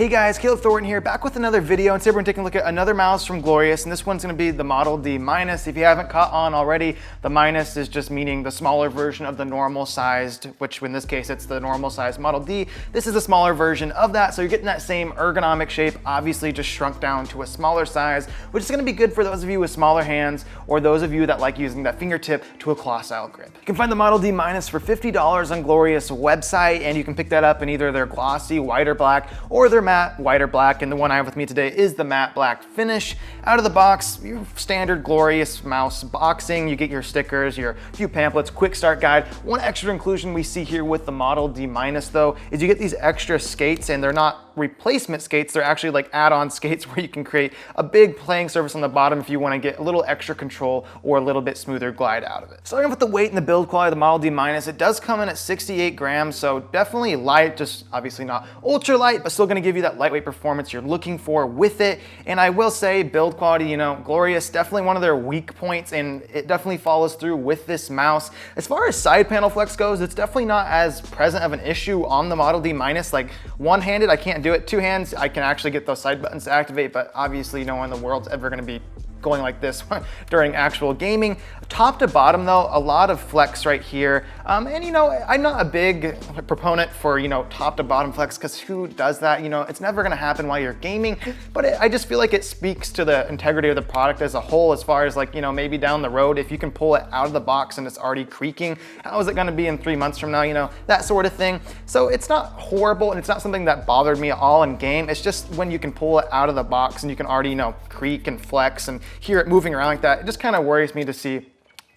Hey guys, Thornton here, back with another video, and today we're going to take a look at another mouse from Glorious, and this one's going to be the Model D minus. If you haven't caught on already, the minus is just meaning the smaller version of the normal sized, which in this case it's the normal sized Model D. This is a smaller version of that, so you're getting that same ergonomic shape, obviously just shrunk down to a smaller size, which is going to be good for those of you with smaller hands or those of you that like using that fingertip to a claw style grip. You can find the Model D minus for $50 on Glorious website, and you can pick that up in either their glossy white or black or their matte white or black, and the one I have with me today is the matte black finish. Out of the box, your standard Glorious mouse boxing. You get your stickers, your few pamphlets, quick start guide. One extra inclusion we see here with the Model D minus though is you get these extra skates, and they're not replacement skates, they're actually like add-on skates where you can create a big playing surface on the bottom if you want to get a little extra control or a little bit smoother glide out of it. Starting off with the weight and the build quality of the Model D minus, it does come in at 68 grams, so definitely light, just obviously not ultra light, but still going to give you that lightweight performance you're looking for with it. And I will say build quality, you know, Glorious, definitely one of their weak points, and it definitely follows through with this mouse. As far as side panel flex goes, it's definitely not as present of an issue on the Model D minus. Like one-handed, I can't do it. Two hands, I can actually get those side buttons to activate, but obviously no one in the world's ever going to be going like this during actual gaming. Top to bottom though, a lot of flex right here. And you know, I'm not a big proponent for, you know, top to bottom flex, because who does that? You know, it's never gonna happen while you're gaming, but I just feel like it speaks to the integrity of the product as a whole, as far as like, you know, maybe down the road, if you can pull it out of the box and it's already creaking, how is it gonna be in 3 months from now, you know, that sort of thing. So it's not horrible, and it's not something that bothered me at all in game. It's just when you can pull it out of the box and you can already, you know, creak and flex and hear it moving around like that, it just kind of worries me to see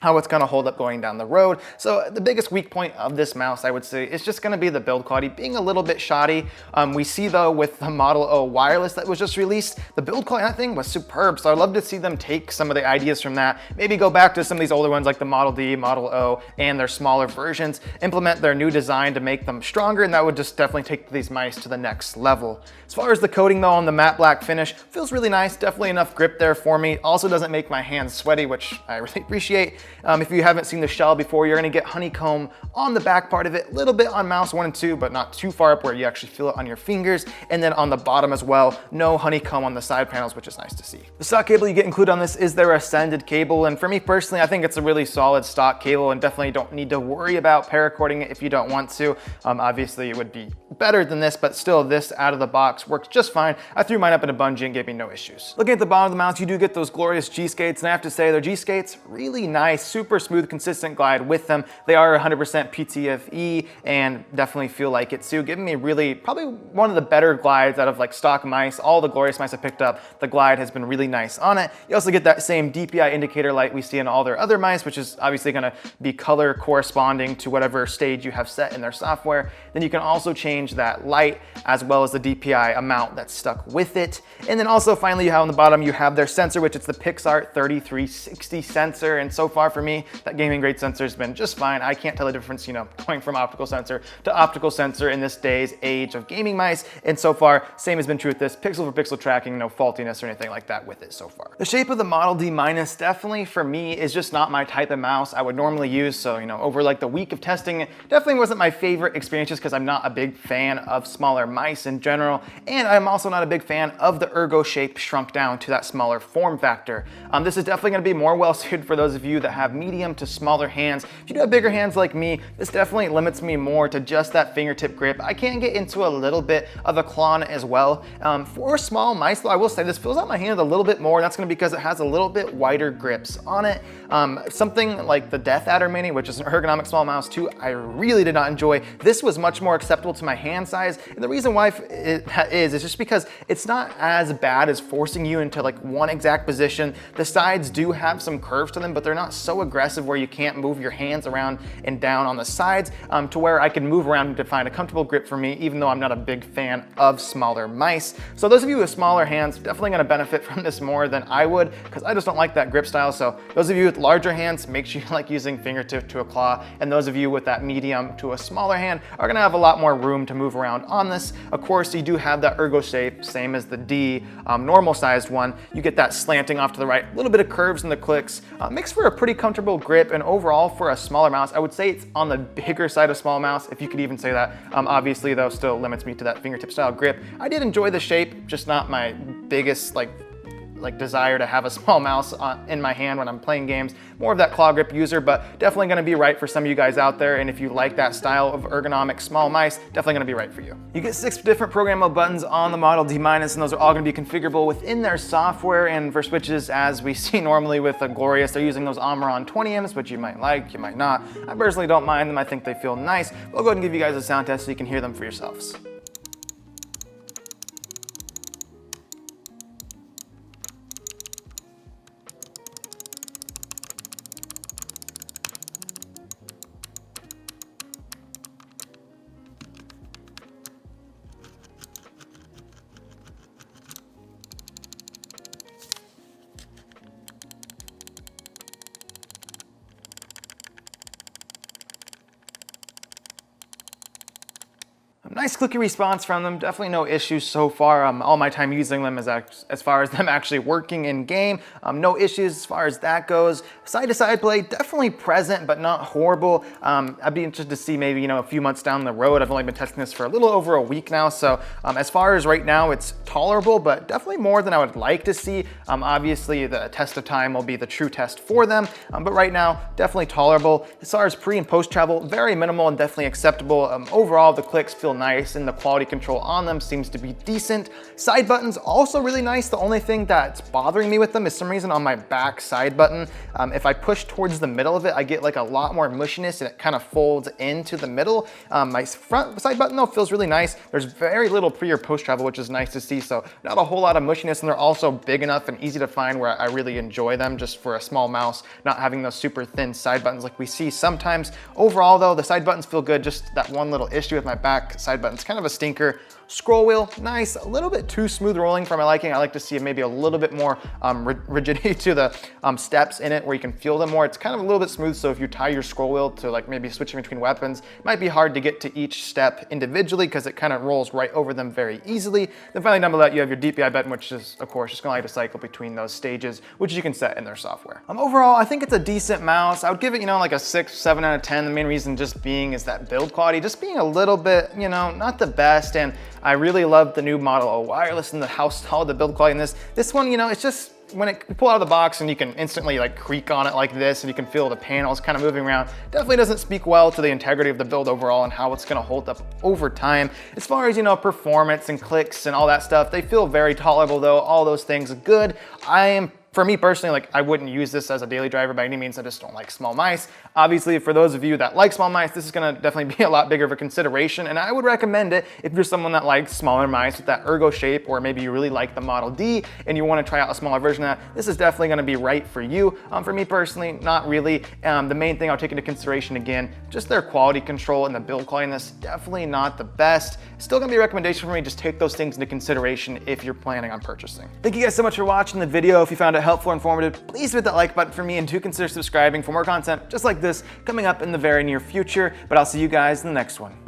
how it's gonna hold up going down the road. So the biggest weak point of this mouse, I would say, is just gonna be the build quality being a little bit shoddy. We see though with the Model O wireless that was just released, the build quality on that thing was superb. So I'd love to see them take some of the ideas from that, maybe go back to some of these older ones like the Model D, Model O, and their smaller versions, implement their new design to make them stronger, and that would just definitely take these mice to the next level. As far as the coating though on the matte black finish, feels really nice, definitely enough grip there for me. Also doesn't make my hands sweaty, which I really appreciate. If you haven't seen the shell before, you're gonna get honeycomb on the back part of it, a little bit on mouse 1 and 2, but not too far up where you actually feel it on your fingers. And then on the bottom as well, no honeycomb on the side panels, which is nice to see. The stock cable you get included on this is their Ascended cable, and for me personally, I think it's a really solid stock cable and definitely don't need to worry about paracording it if you don't want to. Obviously it would be better than this, but still this out of the box works just fine. I threw mine up in a bungee and gave me no issues. Looking at the bottom of the mouse, you do get those Glorious G skates, and I have to say their G skates, really nice, super smooth, consistent glide with them. They are 100% PTFE and definitely feel like it too, giving me really probably one of the better glides out of like stock mice. All the Glorious mice I picked up, the glide has been really nice on it. You also get that same DPI indicator light we see in all their other mice, which is obviously going to be color corresponding to whatever stage you have set in their software. Then you can also change that light as well as the DPI amount that's stuck with it. And then also finally you have on the bottom, you have their sensor, which is the PixArt 3360 sensor. And so far for me, that gaming grade sensor has been just fine. I can't tell the difference, you know, going from optical sensor to optical sensor in this day's age of gaming mice. And so far, same has been true with this, pixel for pixel tracking, no faultiness or anything like that with it so far. The shape of the Model D minus definitely for me is just not my type of mouse I would normally use. So, you know, over like the week of testing it, definitely wasn't my favorite experience just because I'm not a big fan of smaller mice in general. And I'm also not a big fan of the Ergo shape shrunk down to that smaller form factor. This is definitely going to be more well suited for those of you that have medium to smaller hands. If you do have bigger hands like me, this definitely limits me more to just that fingertip grip. I can get into a little bit of a claw as well. For small mice though, I will say this fills out my hand a little bit more. That's going to be because it has a little bit wider grips on it. Something like the Death Adder Mini, which is an ergonomic small mouse too, I really did not enjoy. This was much more acceptable to my hand size, and the reason why it is just because it's not as bad as forcing you into like one exact position. The sides do have some curves to them, but they're not so aggressive where you can't move your hands around and down on the sides, to where I can move around to find a comfortable grip for me, even though I'm not a big fan of smaller mice. So those of you with smaller hands definitely going to benefit from this more than I would, because I just don't like that grip style. So those of you with larger hands, make sure you like using fingertip to a claw, and those of you with that medium to a smaller hand are going to have a lot more room to move around on this. Of course, you do have that Ergo shape, same as the D normal sized one. You get that slanting off to the right, a little bit of curves in the clicks, makes for a pretty pretty comfortable grip, and overall for a smaller mouse, I would say it's on the bigger side of small mouse, if you could even say that. Obviously though, still limits me to that fingertip style grip. I did enjoy the shape, just not my biggest like desire to have a small mouse in my hand when I'm playing games. More of that claw grip user, but definitely gonna be right for some of you guys out there. And if you like that style of ergonomic small mice, definitely gonna be right for you. You get 6 different programmable buttons on the Model D-, and those are all gonna be configurable within their software. And for switches, as we see normally with the Glorious, they're using those Omron 20Ms, which you might like, you might not. I personally don't mind them. I think they feel nice. I'll go ahead and give you guys a sound test so you can hear them for yourselves. Nice clicky response from them, definitely no issues so far. All my time using them is as far as them actually working in game. No issues as far as that goes. Side-to-side play, definitely present, but not horrible. I'd be interested to see maybe, a few months down the road. I've only been testing this for a little over a week now, so as far as right now, it's tolerable, but definitely more than I would like to see. Obviously, the test of time will be the true test for them, but right now, definitely tolerable. As far as pre and post travel, very minimal and definitely acceptable. Overall, the clicks feel nice and the quality control on them seems to be decent. Side buttons also really nice. The only thing that's bothering me with them is some reason on my back side button, if I push towards the middle of it, I get like a lot more mushiness and it kind of folds into the middle. My front side button though feels really nice. There's very little pre or post travel, which is nice to see. So not a whole lot of mushiness, and they're also big enough and easy to find where I really enjoy them just for a small mouse, not having those super thin side buttons like we see sometimes. Overall though, the side buttons feel good. Just that one little issue with my back side button, it's kind of a stinker. Scroll wheel, nice, a little bit too smooth rolling for my liking. I like to see maybe a little bit more rigidity to the steps in it where you can feel them more. It's kind of a little bit smooth, so if you tie your scroll wheel to like maybe switching between weapons, it might be hard to get to each step individually because it kind of rolls right over them very easily. Then finally down below that you have your DPI button, which is of course just gonna like to cycle between those stages, which you can set in their software. Overall, I think it's a decent mouse. I would give it, like a 6, 7 out of 10. The main reason just being is that build quality, just being a little bit, not the best. And I really love the new Model O wireless and how solid the build quality in this. This one, it's just, when you pull out of the box and you can instantly like creak on it like this and you can feel the panels kind of moving around, definitely doesn't speak well to the integrity of the build overall and how it's gonna hold up over time. As far as, performance and clicks and all that stuff, they feel very tolerable though. All those things are good. For me personally, I wouldn't use this as a daily driver by any means. I just don't like small mice. Obviously, for those of you that like small mice, this is gonna definitely be a lot bigger of a consideration, and I would recommend it if you're someone that likes smaller mice with that ergo shape, or maybe you really like the Model D and you wanna try out a smaller version of that. This is definitely gonna be right for you. For me personally, not really. The main thing I'll take into consideration again, just their quality control and the build quality in this, definitely not the best. Still gonna be a recommendation for me. Just take those things into consideration if you're planning on purchasing. Thank you guys so much for watching the video. If you found it helpful or informative, please hit that like button for me, and do consider subscribing for more content just like this coming up in the very near future. But I'll see you guys in the next one.